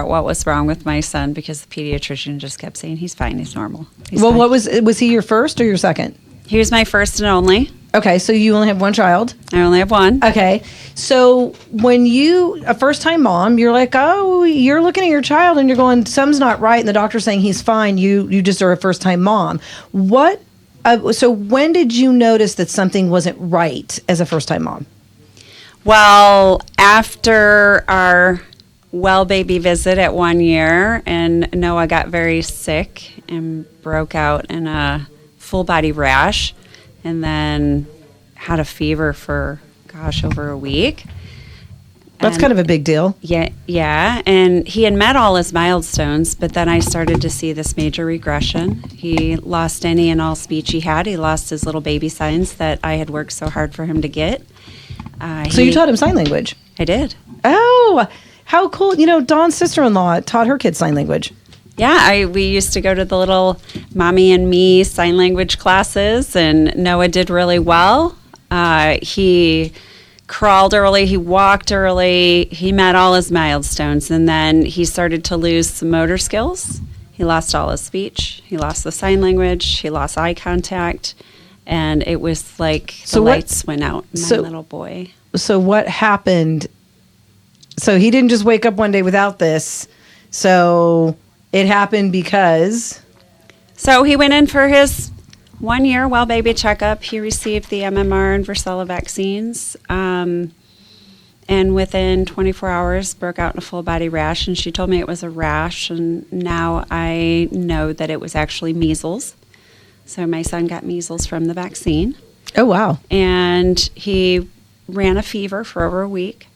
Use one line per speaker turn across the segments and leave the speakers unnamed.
out what was wrong with my son because the pediatrician just kept saying he's fine, he's normal.
Well, what was he your first or your second?
He was my first and only.
Okay, so you only have one child.
I only have one.
Okay, so when you, a first-time mom, you're like, oh, you're looking at your child and you're going, something's not right, and the doctor's saying he's fine. You just are a first-time mom. What? So when did you notice that something wasn't right as a first-time mom?
Well, after our well baby visit at 1 year, and Noah got very sick and broke out in a full body rash, and then had a fever for, over a week.
That's kind of a big deal.
Yeah. And he had met all his milestones, but then I started to see this major regression. He lost any and all speech he had. He lost his little baby signs that I had worked so hard for him to get.
So you taught him sign language?
I did.
Oh, how cool. Dawn's sister-in-law taught her kids sign language.
Yeah, we used to go to the little mommy and me sign language classes, and Noah did really well. He crawled early, he walked early, he met all his milestones, and then he started to lose some motor skills. He lost all his speech, he lost the sign language, he lost eye contact, and it was like lights went out in my little boy.
So what happened? So he didn't just wake up one day without this. So it happened because?
So he went in for his 1 year well baby checkup. He received the MMR and varicella vaccines. And within 24 hours broke out in a full body rash. And she told me it was a rash. And now I know that it was actually measles. So my son got measles from the vaccine.
Oh, wow.
And he ran a fever for over a week.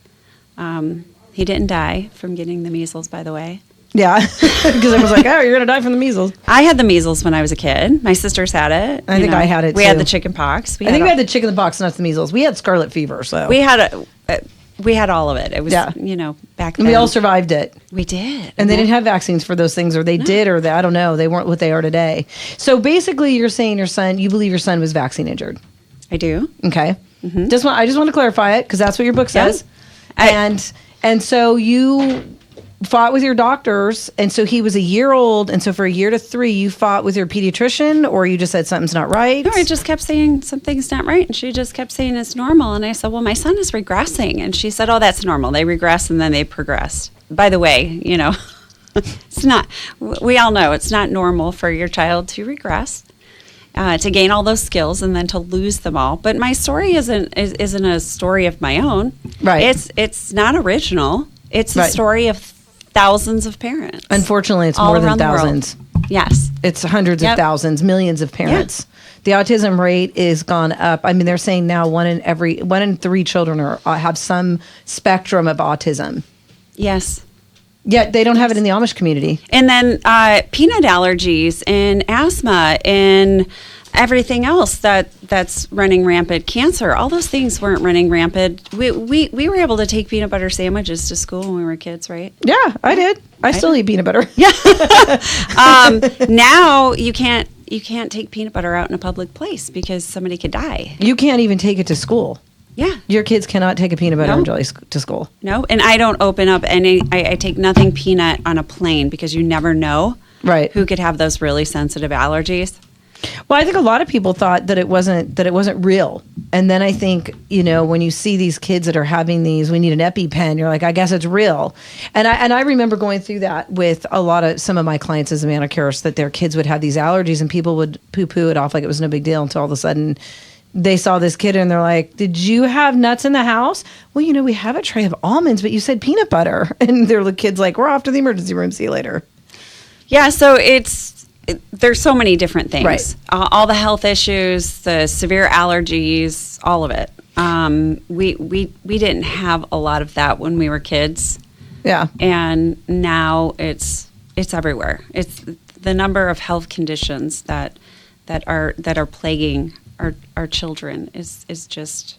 He didn't die from getting the measles, by the way.
Yeah, because I was like, oh, you're going to die from the measles.
I had the measles when I was a kid. My sisters had it.
I think I had it, too.
We had the chicken pox.
I think we had the chicken pox, not the measles. We had scarlet fever, so.
We had all of it. It was, back then.
And we all survived it.
We did.
And they didn't have vaccines for those things, or they did, or I don't know. They weren't what they are today. So basically, you're saying you believe your son was vaccine injured.
I do.
Okay.
Mm-hmm.
I just want to clarify it, because that's what your book says. Yeah. And so you fought with your doctors, and so he was a year old, and so for a year to 3, you fought with your pediatrician, or you just said something's not right?
No, I just kept saying something's not right, and she just kept saying it's normal, and I said, well, my son is regressing, and she said, oh, that's normal. They regress, and then they progress. By the way, it's not, we all know it's not normal for your child to regress, to gain all those skills, and then to lose them all. But my story isn't a story of my own.
Right.
It's not original. It's a story of thousands of parents.
Unfortunately, it's more than thousands.
Yes.
It's hundreds of thousands, millions of parents. Yeah. The autism rate is gone up. I mean, they're saying now 1 in 3 children have some spectrum of autism.
Yes.
Yet they don't have it in the Amish community.
And then peanut allergies and asthma and everything else that's running rampant. Cancer, all those things weren't running rampant. We were able to take peanut butter sandwiches to school when we were kids, right?
Yeah, I did. I still eat peanut butter.
Yeah. Now you can't take peanut butter out in a public place because somebody could die.
You can't even take it to school.
Yeah.
Your kids cannot take a peanut butter and jelly to school.
No, and I don't open up I take nothing peanut on a plane because you never know who could have those really sensitive allergies.
Well, I think a lot of people thought that it wasn't real. And then I think, when you see these kids that are having these, we need an EpiPen, you're like, I guess it's real. And I remember going through that with some of my clients as a manicurist, that their kids would have these allergies and people would poo-poo it off like it was no big deal until all of a sudden they saw this kid and they're like, did you have nuts in the house? Well, we have a tray of almonds, but you said peanut butter. And the kid's like, we're off to the emergency room. See you later.
Yeah, so there's so many different things.
Right.
All the health issues, the severe allergies, all of it. We didn't have a lot of that when we were kids. Yeah. And now it's everywhere. It's the number of health conditions that are plaguing our children is just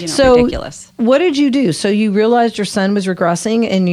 ridiculous. What
did you do? So you realized your son was regressing and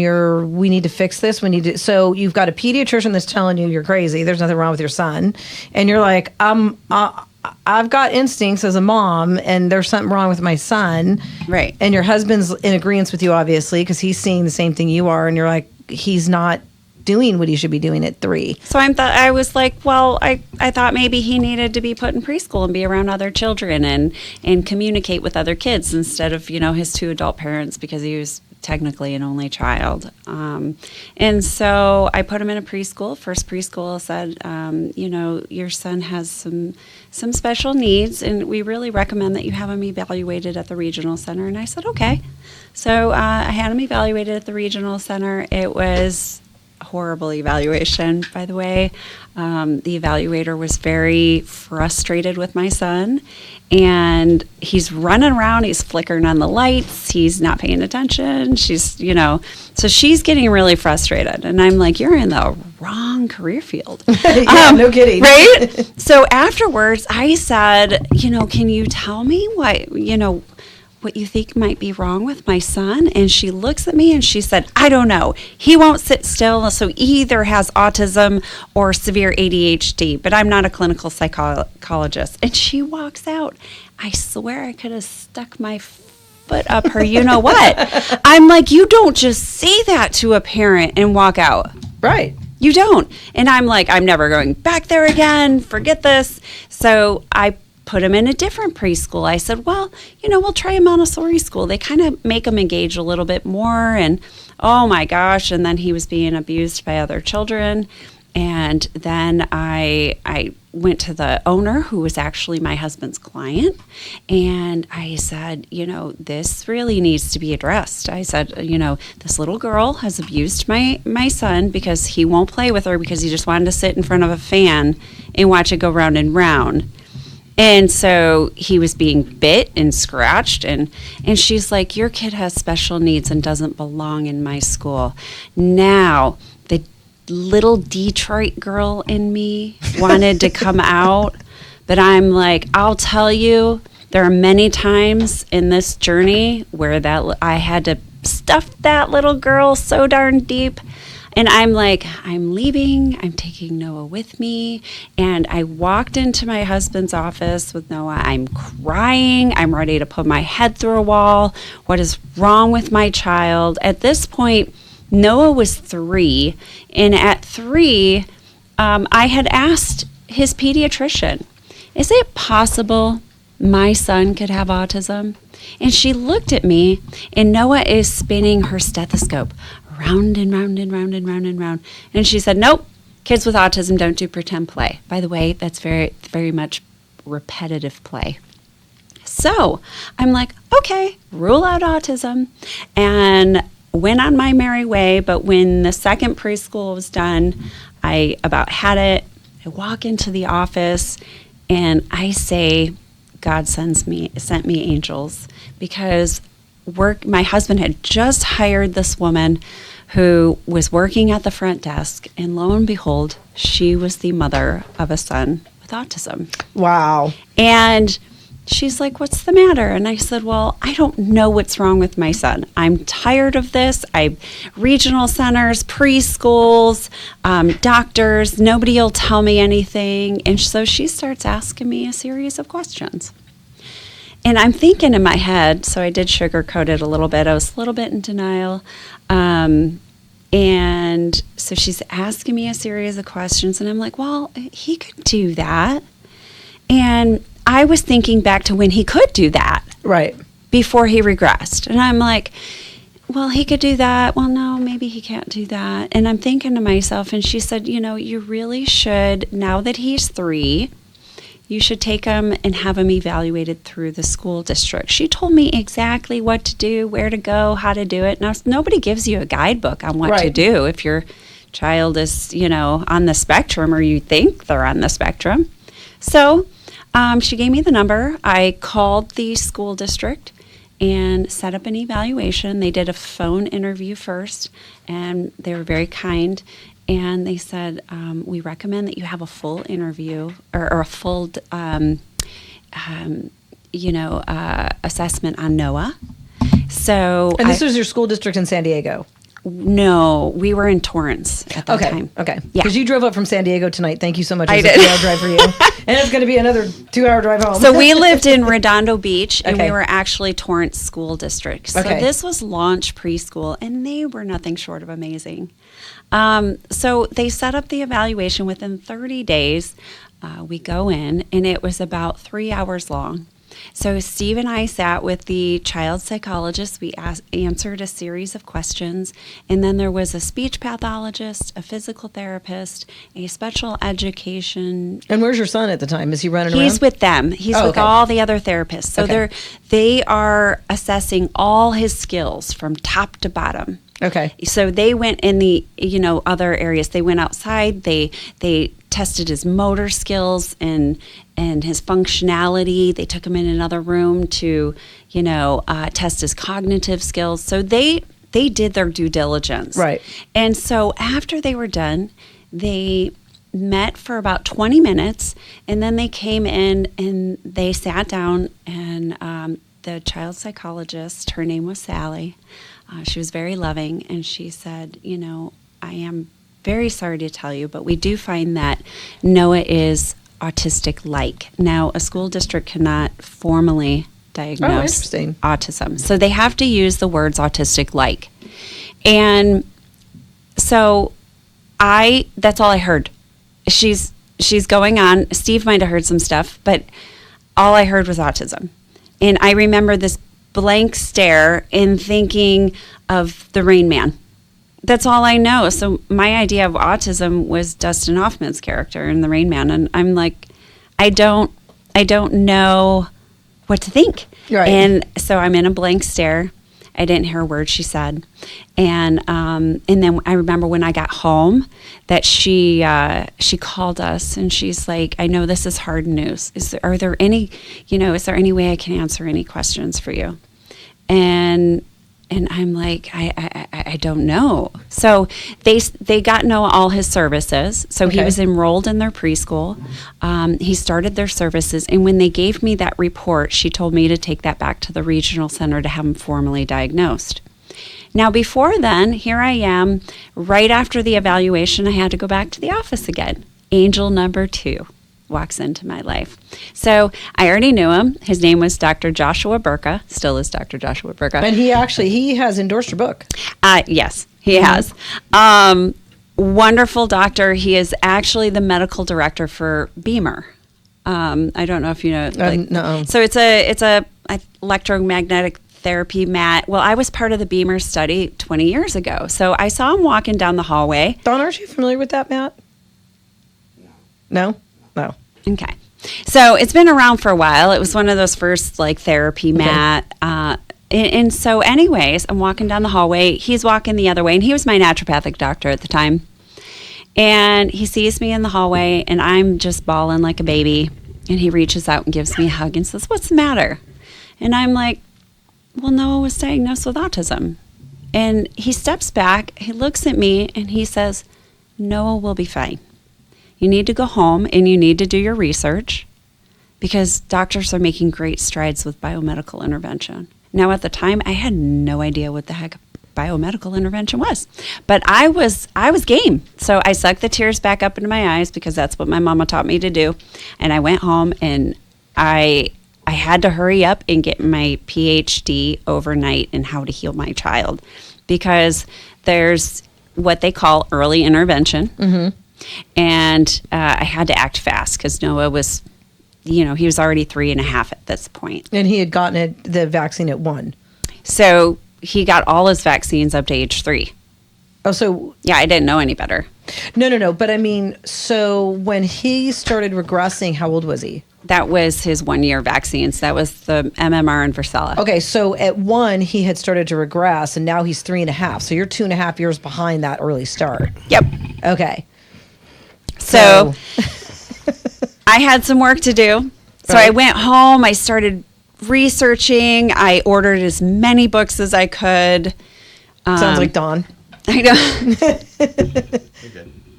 we need to fix this. So you've got a pediatrician that's telling you you're crazy. There's nothing wrong with your son. And you're like, I've got instincts as a mom and there's something wrong with my son.
Right.
And your husband's in agreement with you, obviously, because he's seeing the same thing you are. And you're like, he's not doing what he should be doing at 3.
So I was like, well, I thought maybe he needed to be put in preschool and be around other children and communicate with other kids instead of, his 2 adult parents, because he was technically an only child. And so I put him in a preschool. First preschool said, your son has some special needs, and we really recommend that you have him evaluated at the regional center. And I said, okay. So I had him evaluated at the regional center. It was horrible evaluation, by the way. The evaluator was very frustrated with my son, and he's running around, he's flickering on the lights, he's not paying attention. So she's getting really frustrated, and I'm like, you're in the wrong career field.
Yeah, no kidding.
Right? So afterwards, I said, can you tell me what you think might be wrong with my son? And she looks at me and she said, I don't know. He won't sit still, so he either has autism or severe ADHD, but I'm not a clinical psychologist. And she walks out. I swear I could have stuck my foot up her you-know-what. I'm like, you don't just say that to a parent and walk out.
Right.
You don't. And I'm like, I'm never going back there again. Forget this. So I put him in a different preschool. I said, well, we'll try a Montessori school. They kind of make him engage a little bit more. And oh my gosh. And then he was being abused by other children. And then I went to the owner, who was actually my husband's client. And I said, this really needs to be addressed. I said, this little girl has abused my son because he won't play with her because he just wanted to sit in front of a fan and watch it go round and round. And so he was being bit and scratched, and she's like, your kid has special needs and doesn't belong in my school. Now, the little Detroit girl in me wanted to come out, but I'm like, I'll tell you, there are many times in this journey where I had to stuff that little girl so darn deep. And I'm like, I'm leaving. I'm taking Noah with me. And I walked into my husband's office with Noah. I'm crying. I'm ready to put my head through a wall. What is wrong with my child? At this point, Noah was 3. And at 3, I had asked his pediatrician, is it possible my son could have autism? And she looked at me, and Noah is spinning her stethoscope round and round and round and round and round. And she said, nope, kids with autism don't do pretend play. By the way, that's very, very much repetitive play. So I'm like, okay, rule out autism, and went on my merry way. But when the second preschool was done, I about had it. I walk into the office and I say, God sent me angels, because my husband had just hired this woman who was working at the front desk, and lo and behold, she was the mother of a son with autism.
Wow.
And she's like, what's the matter? And I said, well, I don't know what's wrong with my son. I'm tired of this. Regional centers, preschools, doctors, nobody will tell me anything. And so she starts asking me a series of questions. And I'm thinking in my head, so I did sugarcoat it a little bit. I was a little bit in denial. And so she's asking me a series of questions, and I'm like, well, he could do that. And I was thinking back to when he could do that.
Right.
Before he regressed. And I'm like, well, he could do that. Well, no, maybe he can't do that. And I'm thinking to myself, and she said, you really should, now that he's 3, you should take him and have him evaluated through the school district. She told me exactly what to do, where to go, how to do it. Now, nobody gives you a guidebook on what to do if your child is, on the spectrum, or you think they're on the spectrum. So she gave me the number. I called the school district and set up an evaluation. They did a phone interview first, and they were very kind. And they said, we recommend that you have a full interview or a full, assessment on Noah. So,
and this was your school district in San Diego?
No, we were in Torrance at that time.
Okay.
Yeah.
Because you drove up from San Diego tonight. Thank you so much.
I
It was
did.
a 2-hour drive for you. And it's going to be another 2-hour drive home.
So we lived in Redondo Beach, and
Okay.
we were actually Torrance School District. So
Okay.
this was launch preschool, and they were nothing short of amazing. So they set up the evaluation within 30 days. We go in, and it was about 3 hours long. So Steve and I sat with the child psychologist. We answered a series of questions, and then there was a speech pathologist, a physical therapist, a special education.
And where's your son at the time? Is he running around?
He's with them. He's with
okay.
all the other therapists. So
Okay.
they are assessing all his skills from top to bottom.
Okay.
So they went in the other areas. They went outside. They tested his motor skills and his functionality. They took him in another room to test his cognitive skills. So they did their due diligence.
Right.
And so after they were done, they met for about 20 minutes, and then they came in and they sat down, and the child psychologist, her name was Sally. She was very loving, and she said, I am very sorry to tell you, but we do find that Noah is autistic-like. Now, a school district cannot formally diagnose
interesting.
autism, so they have to use the words autistic-like. And so that's all I heard. She's going on. Steve might have heard some stuff, but all I heard was autism. And I remember this blank stare and thinking of the Rain Man. That's all I know. So my idea of autism was Dustin Hoffman's character in the Rain Man, and I'm like, I don't know what to think.
Right.
And so I'm in a blank stare. I didn't hear a word she said, and then I remember when I got home that she called us, and she's like, I know this is hard news. Is there any way I can answer any questions for you? And I'm like, I don't know. So they got Noah all his services. So he
Okay.
was enrolled in their preschool. He started their services. And when they gave me that report, she told me to take that back to the regional center to have him formally diagnosed. Now, before then, here I am. Right after the evaluation, I had to go back to the office again. Angel number 2 walks into my life. So I already knew him. His name was Dr. Joshua Burka, still is Dr. Joshua Burka.
And he has endorsed your book.
Yes, he has. Wonderful doctor. He is actually the medical director for Beamer. I don't know if you know.
No.
So it's a electromagnetic therapy mat. Well, I was part of the Beamer study 20 years ago. So I saw him walking down the hallway.
Dawn, aren't you familiar with that, Matt? No? No.
Okay. So it's been around for a while. It was one of those first therapy mat. And so anyways, I'm walking down the hallway. He's walking the other way, and he was my naturopathic doctor at the time. And he sees me in the hallway, and I'm just bawling like a baby. And he reaches out and gives me a hug and says, "What's the matter?" And I'm like, "Well, Noah was diagnosed with autism." And he steps back, he looks at me, and he says, "Noah will be fine. You need to go home and you need to do your research because doctors are making great strides with biomedical intervention." Now, at the time, I had no idea what the heck biomedical intervention was, but I was game. So I sucked the tears back up into my eyes because that's what my mama taught me to do. And I went home, and I had to hurry up and get my PhD overnight in how to heal my child, because there's what they call early intervention. Mm-hmm. And I had to act fast because Noah was, he was already 3.5 at this point.
And he had gotten the vaccine at 1.
So he got all his vaccines up to age 3.
Oh, so...
Yeah, I didn't know any better.
No. But I mean, so when he started regressing, how old was he?
That was his 1-year vaccines. That was the MMR and varicella.
Okay, so at 1, he had started to regress, and now he's 3.5. So you're 2.5 years behind that early start.
Yep.
Okay.
So I had some work to do. So I went home. I started researching. I ordered as many books as I could.
Sounds like Dawn.
I know.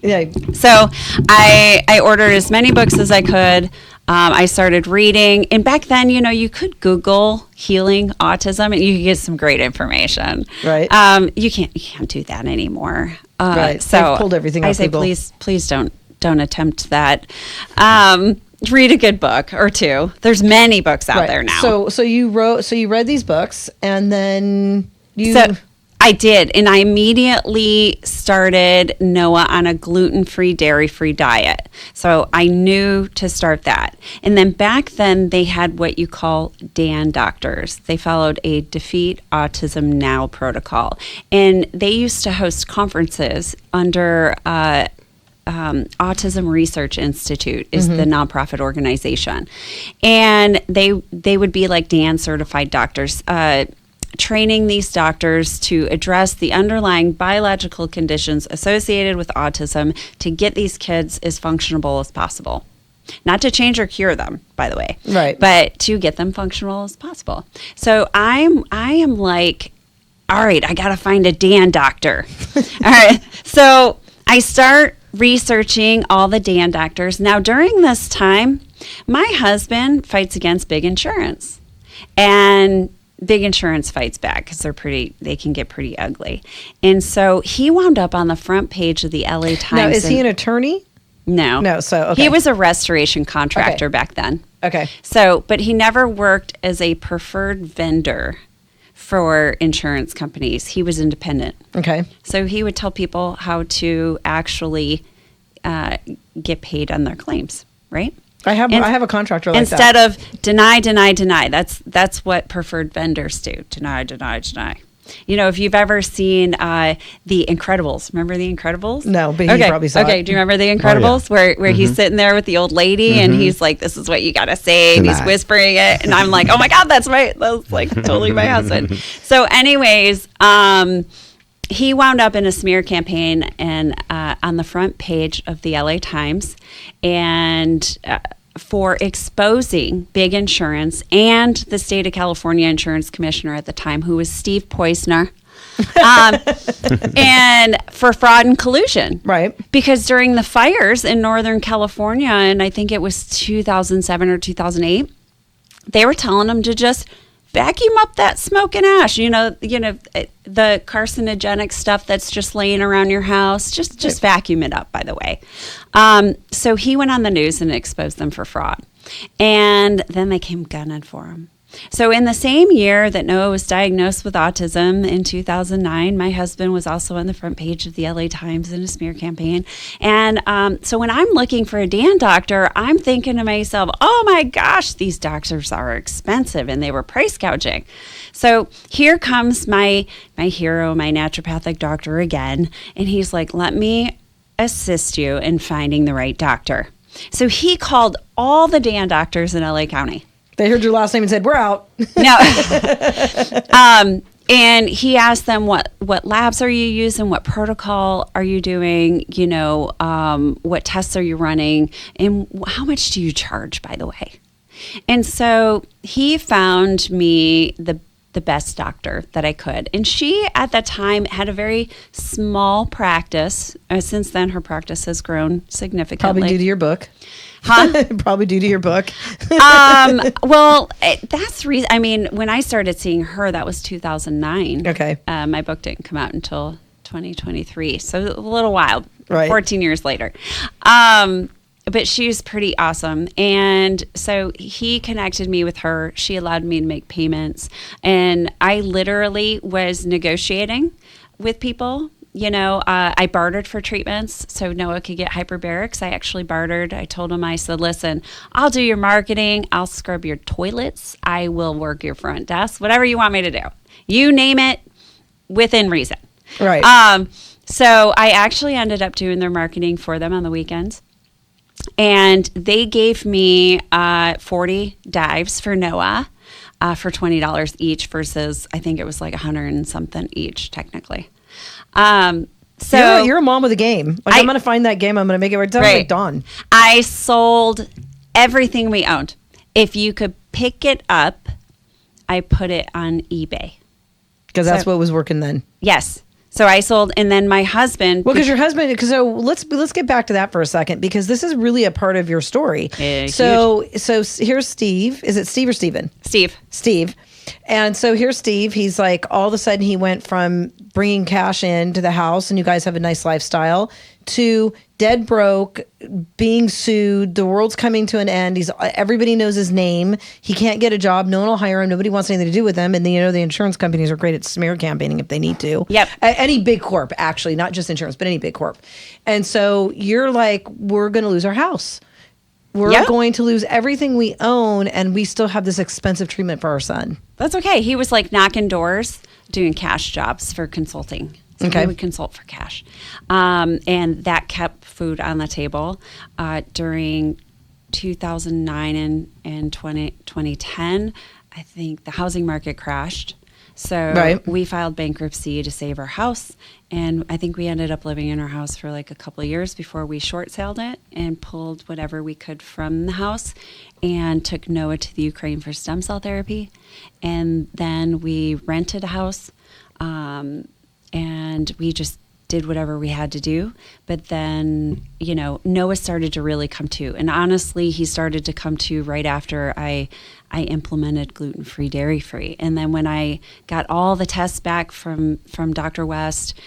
Yeah.
So I ordered as many books as I could. I started reading, and back then, you could Google healing autism, and you could get some great information.
Right.
You can't do that anymore.
Right.
So
They've pulled everything
I
off
say,
Google.
please don't attempt that. Read a good book or two. There's many books out there now.
So you read these books, and then you.
So I did, and I immediately started Noah on a gluten-free, dairy-free diet. So I knew to start that. And then back then, they had what you call DAN doctors. They followed a Defeat Autism Now protocol. And they used to host conferences under Autism Research Institute is the nonprofit organization. And they would be like DAN certified doctors, training these doctors to address the underlying biological conditions associated with autism to get these kids as functional as possible. Not to change or cure them, by the way,
right?
But to get them functional as possible. So I am like, all right, I got to find a DAN doctor. All right, so I start researching all the DAN doctors. Now, during this time, my husband fights against big insurance, and big insurance fights back because they can get pretty ugly. And so he wound up on the front page of the LA Times.
Now, is he an attorney?
No.
No, so, okay.
He was a restoration contractor back then.
Okay.
So, but he never worked as a preferred vendor for insurance companies. He was independent.
Okay.
So he would tell people how to actually get paid on their claims, right?
I have a contractor like
instead
that.
of deny. That's what preferred vendors do. Deny. If you've ever seen The Incredibles, remember The Incredibles?
No, but he probably saw it.
Okay, do you remember The Incredibles where he's sitting there with the old lady and he's like, "This is what you got to say," and he's whispering it, and I'm like, "Oh my God, that's like totally my husband." So, anyways, he wound up in a smear campaign and on the front page of the LA Times, and for exposing big insurance and the state of California insurance commissioner at the time, who was Steve Poizner, and for fraud and collusion.
Right.
Because during the fires in Northern California, and I think it was 2007 or 2008, they were telling them to just vacuum up that smoke and ash, the carcinogenic stuff that's just laying around your house. Just vacuum it up, by the way. So he went on the news and exposed them for fraud. And then they came gunning for him. So in the same year that Noah was diagnosed with autism in 2009, my husband was also on the front page of the LA Times in a smear campaign. And so when I'm looking for a DAN doctor, I'm thinking to myself, oh my gosh, these doctors are expensive, and they were price gouging. So here comes my hero, my naturopathic doctor again. And he's like, let me assist you in finding the right doctor. So he called all the DAN doctors in LA County.
They heard your last name and said, "We're out."
No. And he asked them, what labs are you using? What protocol are you doing? What tests are you running? And how much do you charge, by the way? And so he found me the best doctor that I could. And she, at that time, had a very small practice. Since then, her practice has grown significantly.
Probably due to your book.
Huh?
Probably due to your book.
Well, that's the reason. I mean, when I started seeing her, that was 2009.
Okay.
My book didn't come out until 2023, so a little while,
right.
14 years later. But she's pretty awesome. And so he connected me with her. She allowed me to make payments. And I literally was negotiating with people. I bartered for treatments so Noah could get hyperbarics. I actually bartered. I told him, I said, listen, I'll do your marketing. I'll scrub your toilets. I will work your front desk, whatever you want me to do. You name it, within reason.
Right.
So I actually ended up doing their marketing for them on the weekends. And they gave me 40 dives for Noah for $20 each versus I think it was like 100 and something each technically. So
you're a mom with a game. I'm going to find that game. I'm going to make it right. Like Dawn.
I sold everything we owned. If you could pick it up, I put it on eBay.
Because that's what was working then.
Yes. So I sold, and then my husband.
Well, because your husband. So let's get back to that for a second, because this is really a part of your story. So here's Steve. Is it Steve or Steven? Steve. And so here's Steve. He's like, all of a sudden he went from bringing cash into the house and you guys have a nice lifestyle to dead broke, being sued. The world's coming to an end. Everybody knows his name. He can't get a job. No one will hire him. Nobody wants anything to do with him. And then, the insurance companies are great at smear campaigning if they need to.
Yep.
Any big corp, actually, not just insurance, but any big corp. And so you're like, we're going to lose our house. We're going to lose everything we own, and we still have this expensive treatment for our son.
That's okay. He was like knocking doors, doing cash jobs for consulting. So he would consult for cash. And that kept food on the table. During 2009 and 2010, I think the housing market crashed. So we filed bankruptcy to save our house. And I think we ended up living in our house for like a couple of years before we short sold it and pulled whatever we could from the house and took Noah to the Ukraine for stem cell therapy. And then we rented a house and we just did whatever we had to do. But then, Noah started to really come to. And honestly, he started to come to right after I implemented gluten-free, dairy-free. And then when I got all the tests back from Dr. West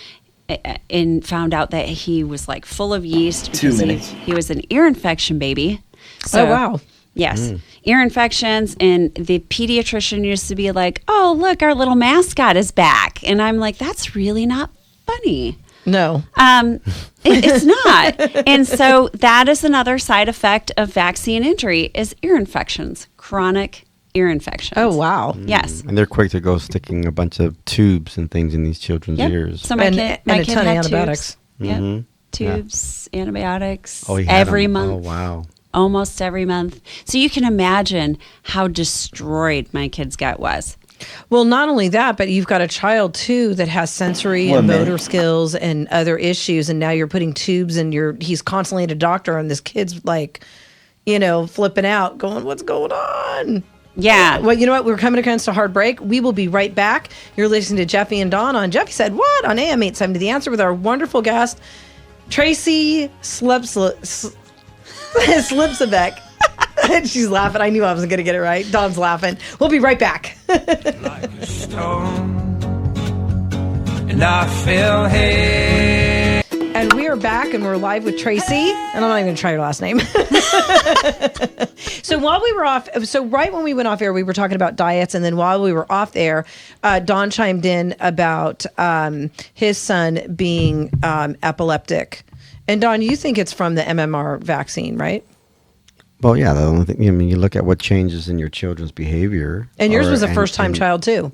and found out that he was like full of yeast.
2 minutes.
He was an ear infection baby. So,
oh, wow.
Yes. Ear infections. And the pediatrician used to be like, oh, look, our little mascot is back. And I'm like, that's really not funny.
No.
It's not. And so that is another side effect of vaccine injury is ear infections, chronic ear infections.
Oh, wow.
Yes.
And they're quick to go sticking a bunch of tubes and things in these children's ears.
So my kid
a ton of
had
antibiotics.
Tubes. Yep. Tubes, antibiotics
every
month.
Oh, wow.
Almost every month. So you can imagine how destroyed my kid's gut was.
Well, not only that, but you've got a child too that has sensory and motor skills and other issues, and now you're putting tubes in he's constantly at a doctor, and this kid's like, flipping out, going, what's going on?
Yeah.
Well, you know what? We're coming against a hard break. We will be right back. You're listening to Jeffy and Dawn on Jeffy Said What on AM 870 The Answer with our wonderful guest, Tracy Slepcevic. She's laughing. I knew I wasn't going to get it right. Dawn's laughing. We'll be right back.
Like a stone, and I feel hate.
And we are back, and we're live with Tracy. And I'm not even going to try your last name. So while we were off, right when we went off air, we were talking about diets. And then while we were off air, Dawn chimed in about his son being epileptic. And Dawn, you think it's from the MMR vaccine, right?
Well, yeah, the only thing, you look at what changes in your children's behavior.
And yours was a first-time child, too.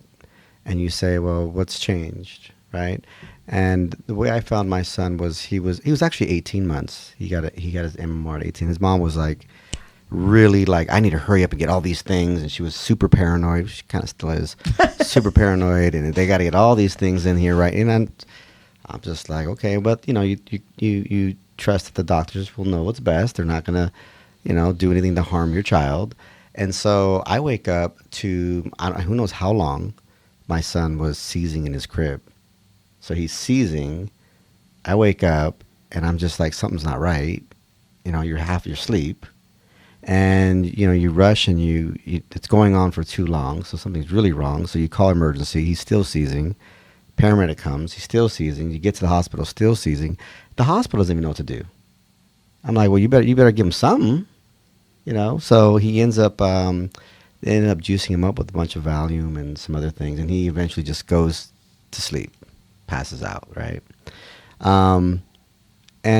And you say, well, what's changed, right? And the way I found my son was he was actually 18 months. He got his MMR at 18. His mom was like, really like, I need to hurry up and get all these things. And she was super paranoid. She kind of still is super paranoid. And they got to get all these things in here, right? And I'm just like, okay, but, you trust that the doctors will know what's best. They're not going to do anything to harm your child. And so I wake up to, who knows how long, my son was seizing in his crib. So he's seizing. I wake up and I'm just like, something's not right. You're half your sleep. And, you rush and it's going on for too long. So something's really wrong. So you call emergency. He's still seizing. Paramedic comes. He's still seizing. You get to the hospital, still seizing. The hospital doesn't even know what to do. I'm like, well, you better give him something, So he ends up, they ended up juicing him up with a bunch of Valium and some other things, and he eventually just goes to sleep, passes out, right? They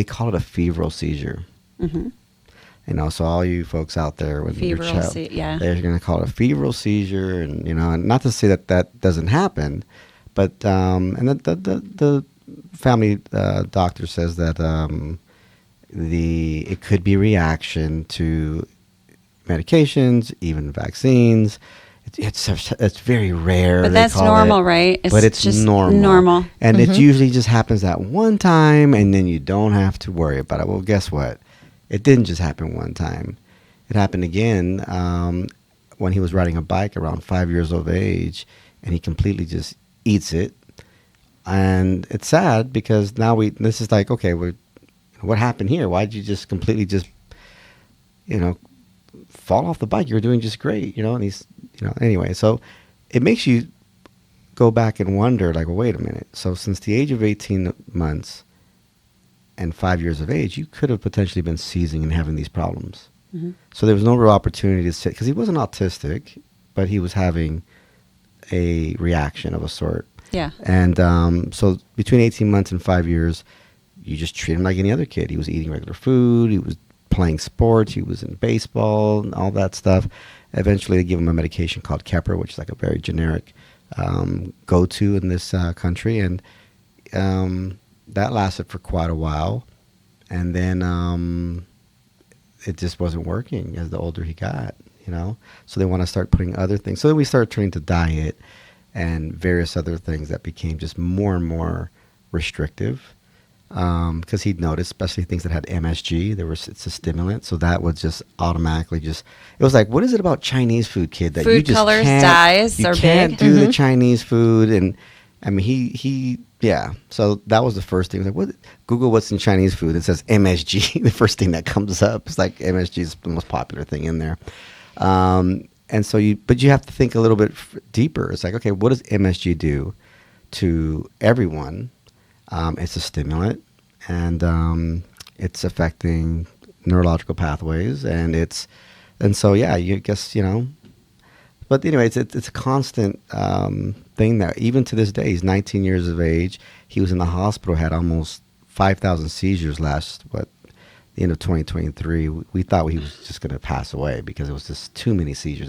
call it a febrile seizure. Mm-hmm. So all you folks out there with your child, they're going to call it a febrile seizure, and and not to say that doesn't happen, but and the family doctor says that it could be reaction to medications, even vaccines. It's very rare.
But that's normal, right?
It's just normal. And it usually just happens that one time, and then you don't have to worry about it. Well, guess what? It didn't just happen one time. It happened again when he was riding a bike around 5 years of age, and he completely just eats it. And it's sad because now this is like, okay, what happened here? Why did you just completely just, fall off the bike? You were doing just great, and he's, anyway. So it makes you go back and wonder, like, well, wait a minute. So since the age of 18 months and 5 years of age, you could have potentially been seizing and having these problems.
Mm-hmm.
So there was no real opportunity to sit, because he wasn't autistic, but he was having a reaction of a sort.
Yeah.
And so between 18 months and 5 years, you just treat him like any other kid. He was eating regular food. He was playing sports. He was in baseball and all that stuff. Eventually, they give him a medication called Keppra, which is like a very generic go-to in this country. And that lasted for quite a while. And then it just wasn't working as the older he got, So they want to start putting other things. So then we started turning to diet and various other things that became just more and more restrictive. Because he'd noticed, especially things that had MSG, it's a stimulant, so that would just automatically it was like, what is it about Chinese food, kid, that you
Food
just
colors,
can't,
dyes
you
are
can't
big.
do the Chinese food? And I mean, yeah. So that was the first thing. Like, Google what's in Chinese food. It says MSG. The first thing that comes up is like MSG is the most popular thing in there. And so but you have to think a little bit deeper. It's like, okay, what does MSG do to everyone? It's a stimulant, and it's affecting neurological pathways, and so yeah, you guess But anyway, it's a constant thing that even to this day, he's 19 years of age. He was in the hospital, had almost 5,000 seizures the end of 2023. We thought he was just going to pass away because it was just too many seizures.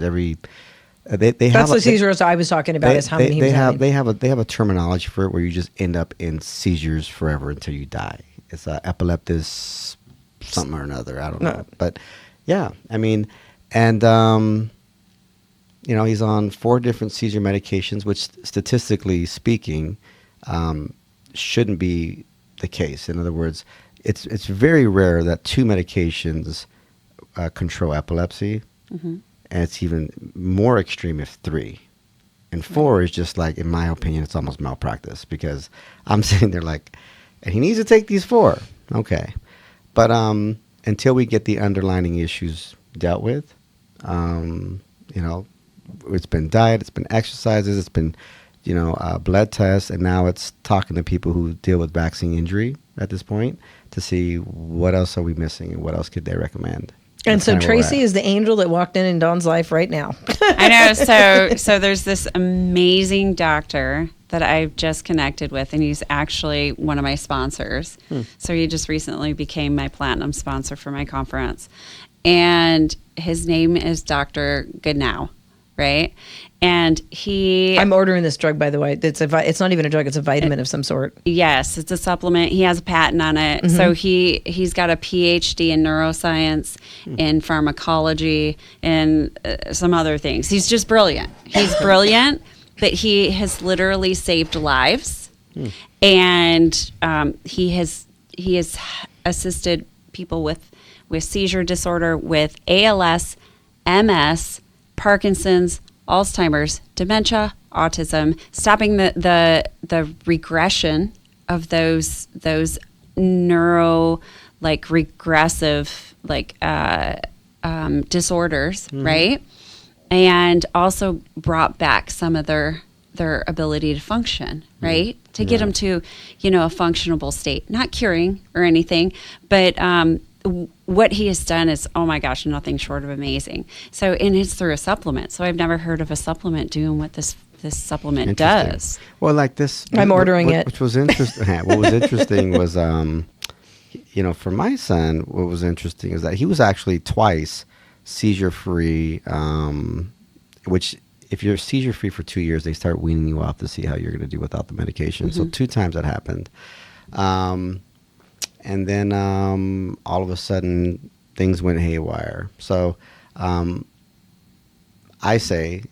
That's the seizures I was talking about. Is how many he was having.
They have a terminology for it where you just end up in seizures forever until you die. It's epileptus something or another. I don't know, but yeah, I mean, and he's on 4 different seizure medications, which statistically speaking shouldn't be the case. In other words, it's very rare that 2 medications control epilepsy. Mm-hmm. And it's even more extreme if 3. And 4 is just like, in my opinion, it's almost malpractice, because I'm sitting there like, and he needs to take these 4. Okay. But until we get the underlying issues dealt with, it's been diet, it's been exercises, it's been, blood tests, and now it's talking to people who deal with vaccine injury at this point to see what else are we missing and what else could they recommend.
And so Tracy is the angel that walked in Dawn's life right now.
I know. So there's this amazing doctor that I've just connected with, and he's actually one of my sponsors. So he just recently became my platinum sponsor for my conference. And his name is Dr. Goodnow, right? And
I'm ordering this drug, by the way. It's not even a drug; it's a vitamin of some sort.
Yes, it's a supplement. He has a patent on it. Mm-hmm. So he's got a PhD in neuroscience, in pharmacology, and some other things. He's just brilliant. He's brilliant, but he has literally saved lives, and he has assisted people with seizure disorder, with ALS, MS, Parkinson's, Alzheimer's, dementia, autism, stopping the regression of those neuro regressive disorders, right? And also brought back some of their ability to function, right? To get them to a functionable state, not curing or anything, but what he has done is, oh my gosh, nothing short of amazing. So, and it's through a supplement. So I've never heard of a supplement doing what this supplement does.
Well, like this,
I'm ordering it.
Which was interesting. What was interesting was, for my son, what was interesting is that he was actually twice seizure-free, which if you're seizure-free for 2 years, they start weaning you off to see how you're going to do without the medication. Mm-hmm. So 2 times that happened. And then all of a sudden, things went haywire. So I say,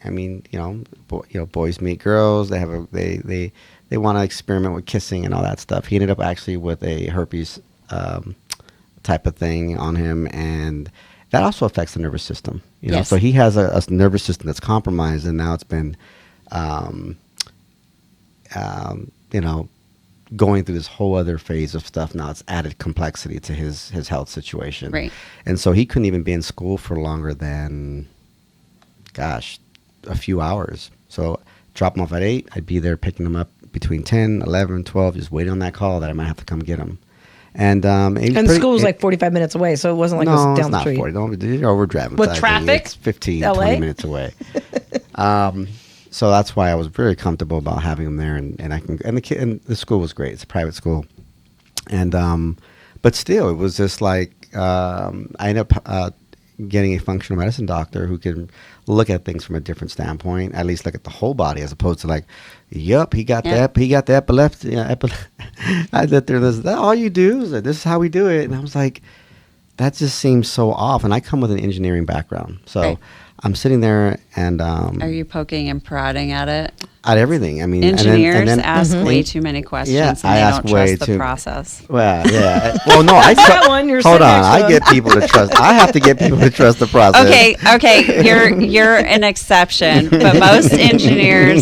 boys meet girls. They have they want to experiment with kissing and all that stuff. He ended up actually with a herpes type of thing on him, and that also affects the nervous system.
Yes.
So he has a nervous system that's compromised, and now it's been you know, going through this whole other phase of stuff now. It's added complexity to his health situation.
Right.
And so he couldn't even be in school for longer than, gosh, a few hours. So drop him off at 8. I'd be there picking him up between 10, 11, 12, just waiting on that call that I might have to come get him. And
the school was like 45 minutes away, so it wasn't like it was down the street.
No, it's not 40. You're overdriving.
With traffic?
It's 15,
LA?
20 minutes away. So that's why I was very comfortable about having him there, and the school was great. It's a private school, and but still, it was just like I ended up getting a functional medicine doctor who can look at things from a different standpoint, at least look at the whole body, as opposed to like, yep, he got the epilepsy. I sit there, this is all you do is this is how we do it, and I was like, that just seems so off. And I come with an engineering background, so.
Right.
I'm sitting there and
Are you poking and prodding at it?
At everything. I mean,
Engineers ask way too many questions,
Yeah,
and
I
they
ask
don't
way
trust the
too-
process.
Well, yeah. Well, no, I
that one, you're
hold
sitting
on.
next to
I
him.
get people to trust. I have to get people to trust the process.
Okay, you're an exception, but most engineers,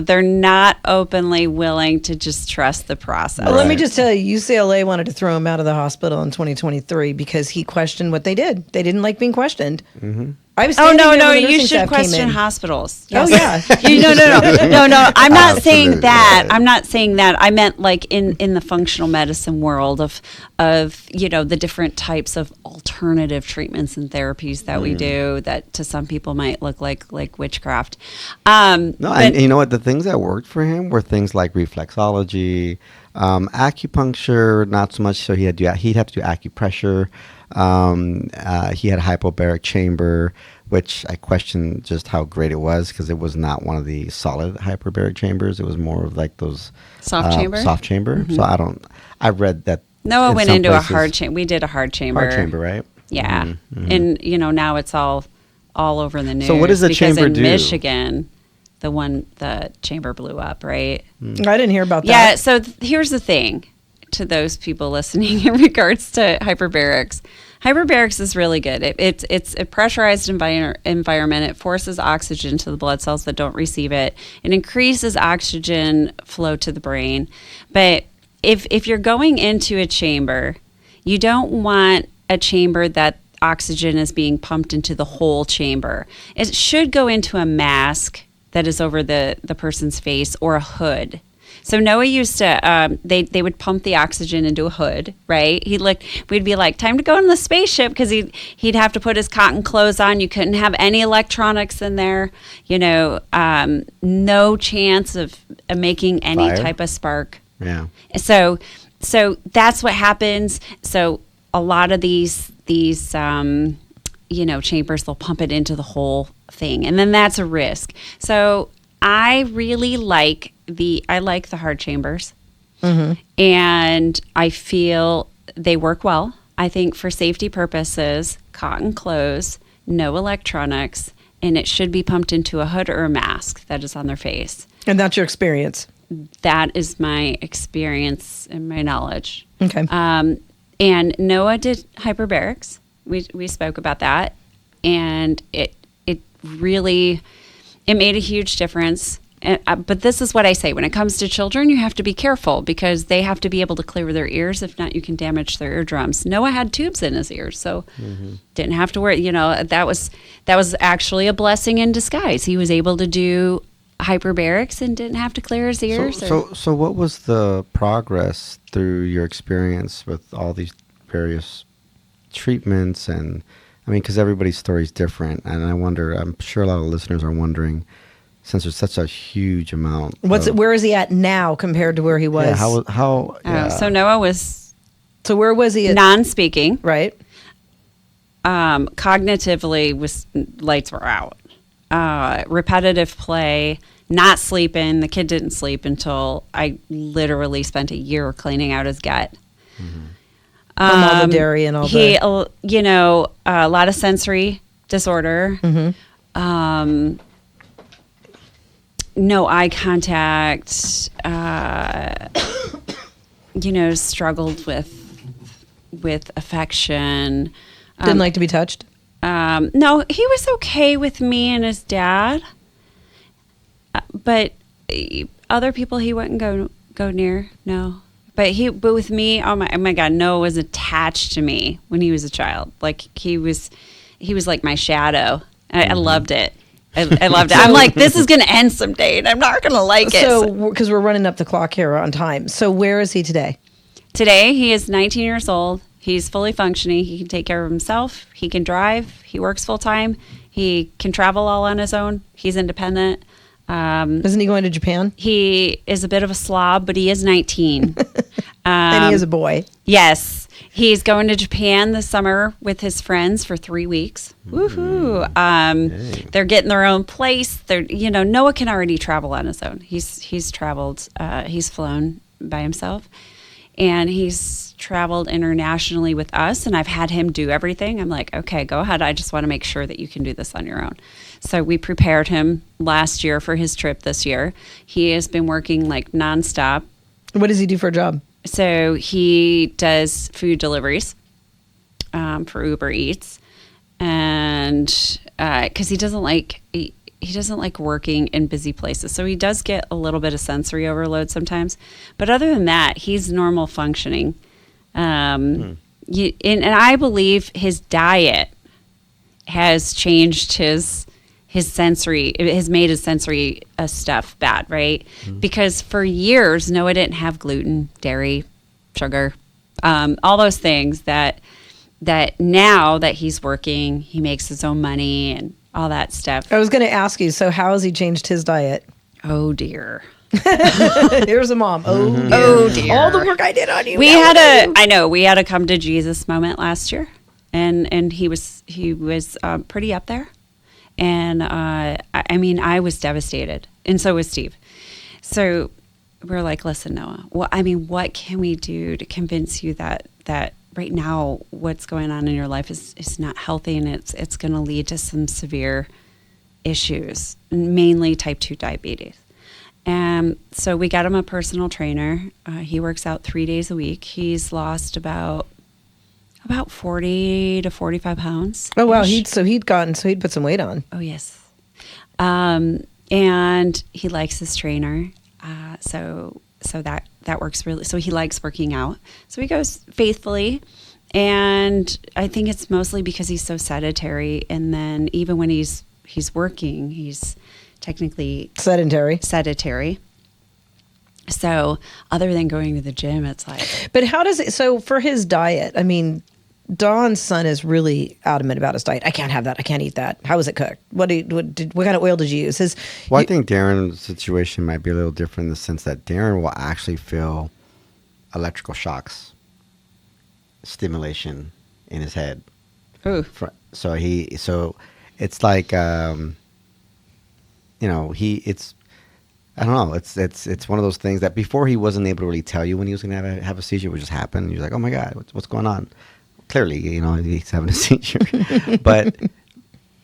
they're not openly willing to just trust the process.
Well, let me
Right.
just tell you, UCLA wanted to throw him out of the hospital in 2023 because he questioned what they did. They didn't like being questioned. Mm-hmm. I was
Oh
standing
no,
there
no!
when the
You
nursing
should
staff came
question
in.
hospitals.
Oh
Yes.
yeah.
No. I'm not saying
Absolutely.
that. I'm not saying that. I meant like in the functional medicine world of the different types of alternative treatments and therapies that we do that to some people might look like witchcraft.
No, and you know what? The things that worked for him were things like reflexology, acupuncture, not so much. So he'd have to do acupressure. He had a hypobaric chamber, which I questioned just how great it was because it was not one of the solid hyperbaric chambers. It was more of like those
Soft chamber?
Mm-hmm.
Mm-hmm.
Soft chamber. So I read that.
Noah
in
went
some
into a
places-
hard chamber. We did a hard chamber.
Hard chamber, right?
Yeah,
Mhm,
and now it's all over the news.
So what does the
because
chamber
in
do?
Michigan, the chamber blew up, right?
I didn't hear about
Yeah.
that.
So here's the thing to those people listening in regards to hyperbarics. Hyperbarics is really good. It's a pressurized environment. It forces oxygen to the blood cells that don't receive it. It increases oxygen flow to the brain. But if you're going into a chamber, you don't want a chamber that oxygen is being pumped into the whole chamber. It should go into a mask that is over the person's face or a hood. So Noah used to, they would pump the oxygen into a hood, right? We'd be like, time to go on the spaceship because he'd have to put his cotton clothes on. You couldn't have any electronics in there, no chance of making any
Fire?
type of spark.
Yeah.
So that's what happens. So a lot of these chambers, they'll pump it into the whole thing, and then that's a risk. So I really like the hard chambers, and I feel they work well. I think for safety purposes, cotton clothes, no electronics, and it should be pumped into a hood or a mask that is on their face.
And that's your experience.
That is my experience and my knowledge.
Okay.
And Noah did hyperbarics. We spoke about that, and it really made a huge difference. But this is what I say: when it comes to children, you have to be careful because they have to be able to clear their ears. If not, you can damage their eardrums. Noah had tubes in his ears, so didn't have to worry. That was actually a blessing in disguise. He was able to do hyperbarics and didn't have to clear his ears.
So what was the progress through your experience with all these various treatments? And I mean, because everybody's story is different, and I'm sure a lot of listeners are wondering, since there's such a huge amount.
Where is he at now compared to where he was?
Yeah, how yeah.
So Noah was
So where was he at?
non-speaking.
Right.
Cognitively, lights were out. Repetitive play, not sleeping. The kid didn't sleep until I literally spent a year cleaning out his gut.
From all the dairy and all
he,
the...
a lot of sensory disorder. No eye contact. Struggled with affection.
Didn't like to be touched?
No, he was okay with me and his dad. But Other people he wouldn't go near. No. But with me, oh my God, Noah was attached to me when he was a child. Like he was like my shadow. I loved it. I loved it. I'm like, this is going to end someday, and I'm not going to like it.
So, because we're running up the clock here on time. So, where is he today?
Today, he is 19 years old. He's fully functioning. He can take care of himself. He can drive. He works full time. He can travel all on his own. He's independent.
Isn't he going to Japan?
He is a bit of a slob, but he is 19.
And he is a boy.
Yes. He's going to Japan this summer with his friends for 3 weeks. Woohoo. They're getting their own place. Noah can already travel on his own. He's traveled, he's flown by himself, and he's traveled internationally with us, and I've had him do everything. I'm like, okay, go ahead. I just want to make sure that you can do this on your own. So we prepared him last year for his trip this year. He has been working like nonstop.
What does he do for a job?
So he does food deliveries for Uber Eats, and because he doesn't like working in busy places, so he does get a little bit of sensory overload sometimes. But other than that, he's normal functioning. And I believe his diet has changed his sensory. It has made his sensory stuff bad, right? Because for years, Noah didn't have gluten, dairy, sugar, all those things that now that he's working, he makes his own money and all that stuff.
I was going to ask you, so how has he changed his diet?
Oh, dear.
Here's a mom. Oh, dear.
Oh, dear.
All the work I did on you.
We had a come to Jesus moment last year, and he was pretty up there. And I was devastated, and so was Steve. So we're like, listen, Noah, what can we do to convince you that right now what's going on in your life is not healthy, and it's going to lead to some severe issues, mainly type 2 diabetes. And so we got him a personal trainer. He works out 3 days a week. He's lost about 40 to 45 pounds.
Oh, wow. He'd put some weight on.
Oh, yes. And he likes his trainer. So that works really. So he likes working out. So he goes faithfully. And I think it's mostly because he's so sedentary. And then even when he's working, he's technically sedentary. So other than going to the gym, it's like.
But how does it, so for his diet, I mean, Dawn's son is really adamant about his diet. I can't have that. I can't eat that. How was it cooked? What kind of oil did you use?
I think Darren's situation might be a little different in the sense that Darren will actually feel electrical shocks, stimulation in his head.
Ooh.
So it's like, I don't know. It's one of those things that before he wasn't able to really tell you when he was going to have a seizure. It would just happen. You're like, oh my God, what's going on? Clearly, he's having a seizure, but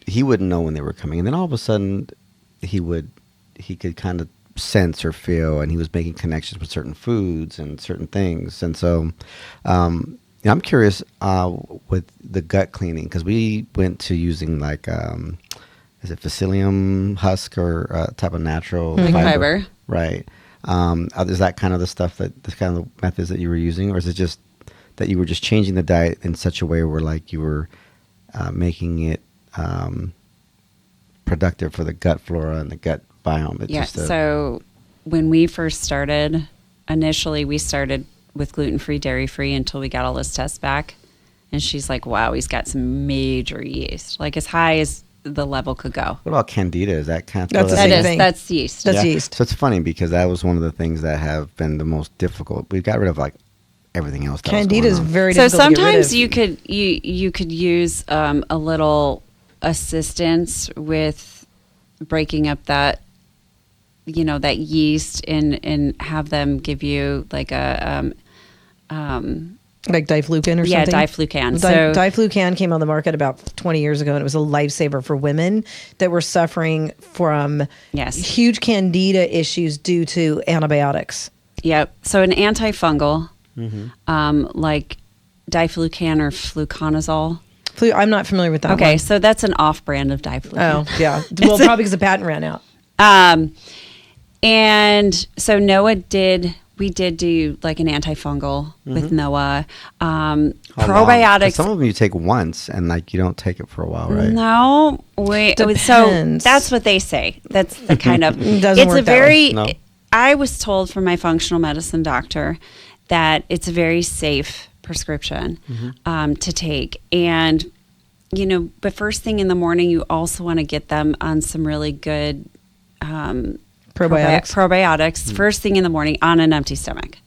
he wouldn't know when they were coming. And then all of a sudden, he could kind of sense or feel, and he was making connections with certain foods and certain things. And so, I'm curious with the gut cleaning, because we went to using like, is it psyllium husk or type of natural
fiber?
Right. Is that kind of the stuff the kind of methods that you were using, or is it just that you were just changing the diet in such a way where like you were making it productive for the gut flora and the gut biome?
So when we first started, initially we started with gluten-free, dairy-free until we got all his tests back. And she's like, wow, he's got some major yeast, like as high as the level could go.
What about candida? Is that kind of
that's the same thing?
That's yeast.
That's yeast.
So it's funny because that was one of the things that have been the most difficult. We got rid of like everything else.
Candida is very
so
difficult to get rid of.
sometimes you could use a little assistance with breaking up that that yeast and have them give you like a
like diflucan or something?
Yeah, diflucan.
Diflucan came on the market about 20 years ago, and it was a lifesaver for women that were suffering from huge candida issues due to antibiotics.
Yep. So an antifungal, like diflucan or fluconazole.
I'm not familiar with that one.
Okay, so that's an off-brand of diflucan.
Oh, yeah. Well, probably because the patent ran out.
And so we did do like an antifungal with Noah.
How long? 'Cause
Probiotics.
some of them you take once and like you don't take it for a while, right?
No, so
Depends.
that's what they say. That's the kind of.
Doesn't
It's
work
a
that way.
very.
No.
I was told from my functional medicine doctor that it's a very safe prescription to take, and but first thing in the morning, you also want to get them on some really good
Probiotics.
probiotics first thing in the morning on an empty stomach,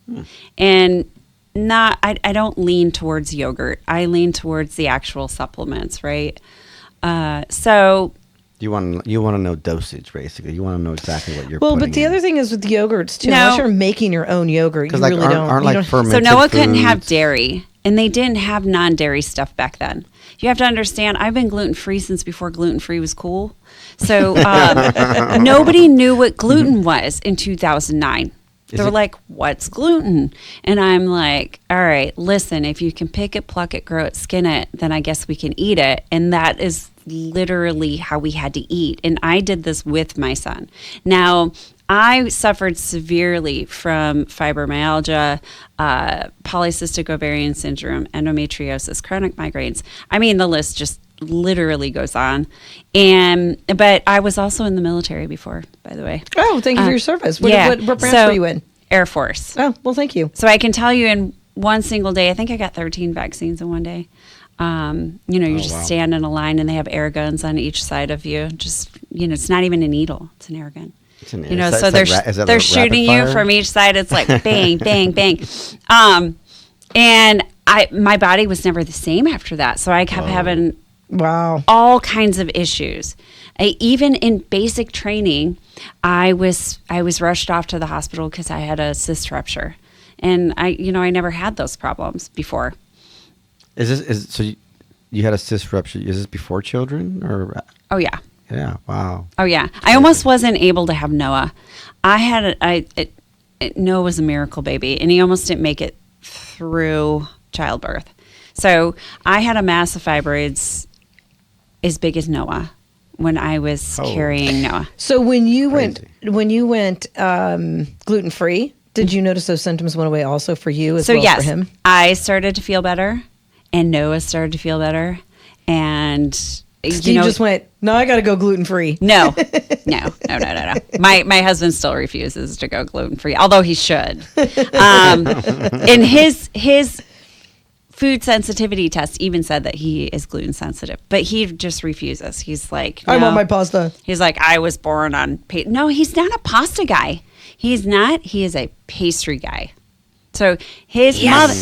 and. I don't lean towards yogurt. I lean towards the actual supplements, right? So
You want to know dosage, basically. You want to know exactly what you're.
Well,
putting
but the
in.
other thing is with yogurts too.
No.
Unless you're making your own yogurt, you
because like
really
aren't
don't.
like
you don't-
so
fermented
Noah couldn't have
foods-
dairy, and they didn't have non-dairy stuff back then. You have to understand, I've been gluten-free since before gluten-free was cool. So nobody knew what gluten was in 2009. They were
it-
like, what's gluten? And I'm like, all right, listen, if you can pick it, pluck it, grow it, skin it, then I guess we can eat it. And that is literally how we had to eat. And I did this with my son. Now, I suffered severely from fibromyalgia, polycystic ovarian syndrome, endometriosis, chronic migraines. I mean, the list just literally goes on. But I was also in the military before, by the way.
Oh, thank you for your service. What branch
So,
were you in?
Air Force.
Oh, well, thank you.
So I can tell you in one single day, I think I got 13 vaccines in one day. You just
wow.
stand in a line and they have air guns on each side of you. Just, it's not even a needle. It's an air gun.
It's an-
You know,
is
so
that-
they're
is that
they're
a
shooting
rapid
you
fire?
from each side. It's like bang, bang, bang. And my body was never the same after that. So I kept having
Wow.
all kinds of issues. Even in basic training, I was rushed off to the hospital because I had a cyst rupture, and I never had those problems before.
So you had a cyst rupture? Is this before children or?
Oh yeah,
Yeah. Wow.
oh yeah. I almost wasn't able to have Noah. Noah was a miracle baby, and he almost didn't make it through childbirth. So I had a mass of fibroids as big as Noah when I was
Oh.
carrying Noah.
So when you
Crazy.
went gluten free, did you notice those symptoms went away also for you as
So
well
yes,
as for him?
I started to feel better, and Noah started to feel better, and
Steve just went, no, I got to go gluten free.
no. My husband still refuses to go gluten free, although he should. And his food sensitivity test even said that he is gluten sensitive, but he just refuses. He's like,
I
"No."
want my pasta.
He's like, I was born on no, he's not a pasta guy. He's not. He is a pastry guy. So his mother,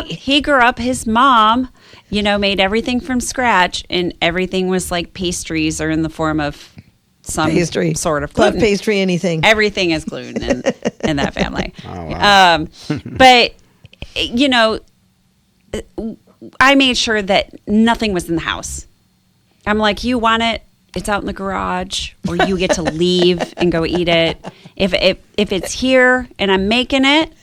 he grew up, his mom, made everything from scratch, and everything was like pastries or in the form of some
Pastry.
sort of
Puff
gluten.
pastry, anything.
Everything is gluten in that family.
Oh, wow.
But, I made sure that nothing was in the house. I'm like, you want it? It's out in the garage, or you get to leave and go eat it. If it's here and I'm making it,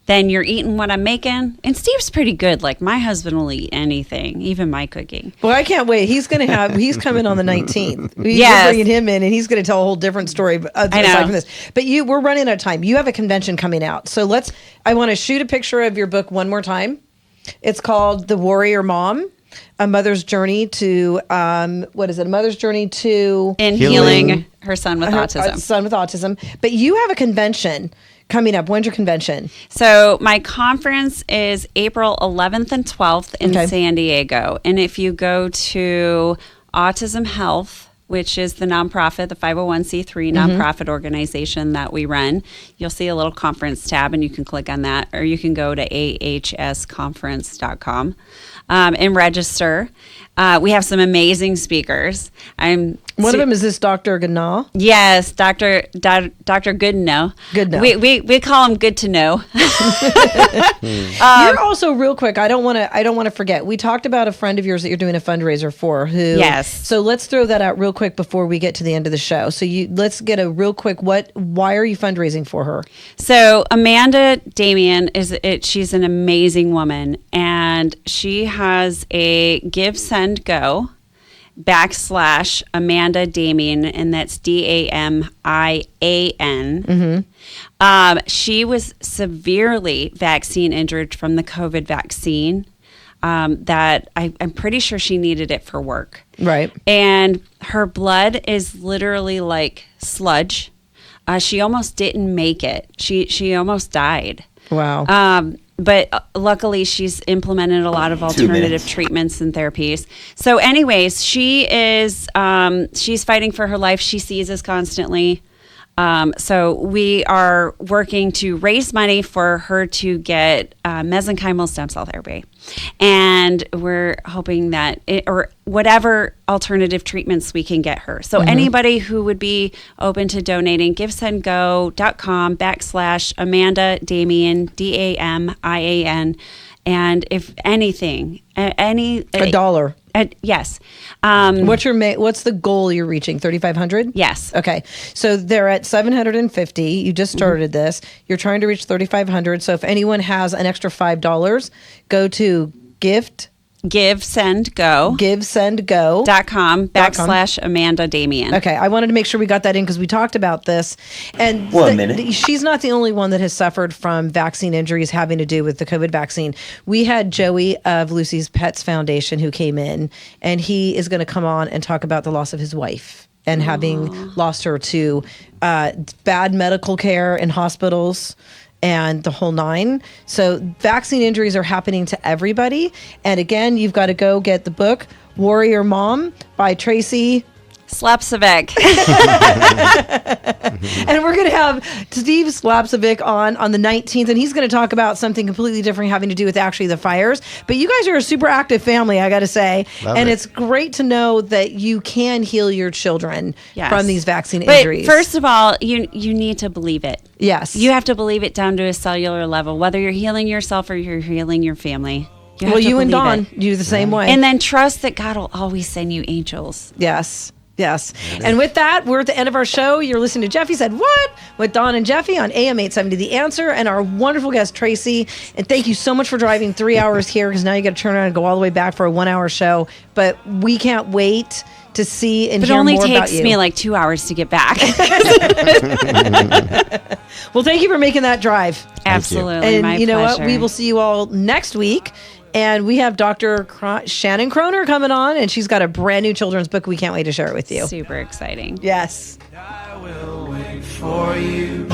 then you're eating what I'm making. And Steve's pretty good. Like, my husband will eat anything, even my cooking.
Well, I can't wait. He's coming on the 19th. We're
Yes.
bringing him in, and he's going to tell a whole different story aside
I know.
from this. But we're running out of time. You have a convention coming out. So I want to shoot a picture of your book one more time. It's called The Warrior Mom, A Mother's Journey to, A Mother's Journey to
In
Healing.
healing her son with
her
autism.
son with autism. But you have a convention coming up. When's your convention?
So my conference is April 11th and 12th in
Okay.
San Diego. And if you go to Autism Health, which is the nonprofit, the 501c3 nonprofit organization that we run, you'll see a little conference tab, and you can click on that, or you can go to ahsconference.com and register. We have some amazing speakers.
One of them is this Dr. Ganahl.
Yes, Dr. Goodnow.
Goodnow.
We call him Good to Know.
You're also real quick. I don't want to forget. We talked about a friend of yours that you're doing a fundraiser for. Who?
Yes.
So let's throw that out real quick before we get to the end of the show. So let's get a real quick. Why are you fundraising for her?
So Amanda Damian she's an amazing woman, and she has a Give, Send, Go /Amanda Damian, and that's Damian. She was severely vaccine injured from the COVID vaccine. That I'm pretty sure she needed it for work.
Right.
And her blood is literally like sludge. She almost didn't make it. She almost died.
Wow.
But luckily, she's implemented a lot of alternative treatments and therapies. So, anyways, she is she's fighting for her life. She sees us constantly. So we are working to raise money for her to get mesenchymal stem cell therapy. And we're hoping that or whatever alternative treatments we can get her. So anybody who would be open to donating, givesendgo.com /Amanda Damian, Damian. And if anything,
$1.
Yes.
What's the goal you're reaching? 3,500?
Yes.
Okay. So they're at 750. You just started this. You're trying to reach 3,500. So if anyone has an extra $5, go to
givesendgo.com /Amanda Damian.
Okay, I wanted to make sure we got that in because we talked about this. And she's not the only one that has suffered from vaccine injuries having to do with the COVID vaccine. We had Joey of Lucy's Pets Foundation who came in, and he is going to come on and talk about the loss of his wife and having lost her to bad medical care in hospitals and the whole nine. So vaccine injuries are happening to everybody. And again, you've got to go get the book Warrior Mom by Tracy
Slepcevic.
And we're going to have Steve Slepcevic on the 19th, and he's going to talk about something completely different having to do with actually the fires. But you guys are a super active family, I got to say. It's great to know that you can heal your children from these vaccine injuries.
First of all, you need to believe it.
Yes.
You have to believe it down to a cellular level, whether you're healing yourself or you're healing your family.
You and Dawn do the same way.
And then trust that God will always send you angels.
Yes. And with that, we're at the end of our show. You're listening to Jeffy Said What? With Dawn and Jeffy on AM 870 The Answer and our wonderful guest, Tracy. And thank you so much for driving 3 hours here because now you got to turn around and go all the way back for a 1 hour show. But we can't wait to see and hear more about you.
It only takes me like 2 hours to get back.
Well, thank you for making that drive.
Absolutely.
And
my
you know
pleasure.
what? We will see you all next week. And we have Dr. Shannon Kroner coming on, and she's got a brand new children's book. We can't wait to share it with you.
Super exciting.
Yes.
I will wait for you.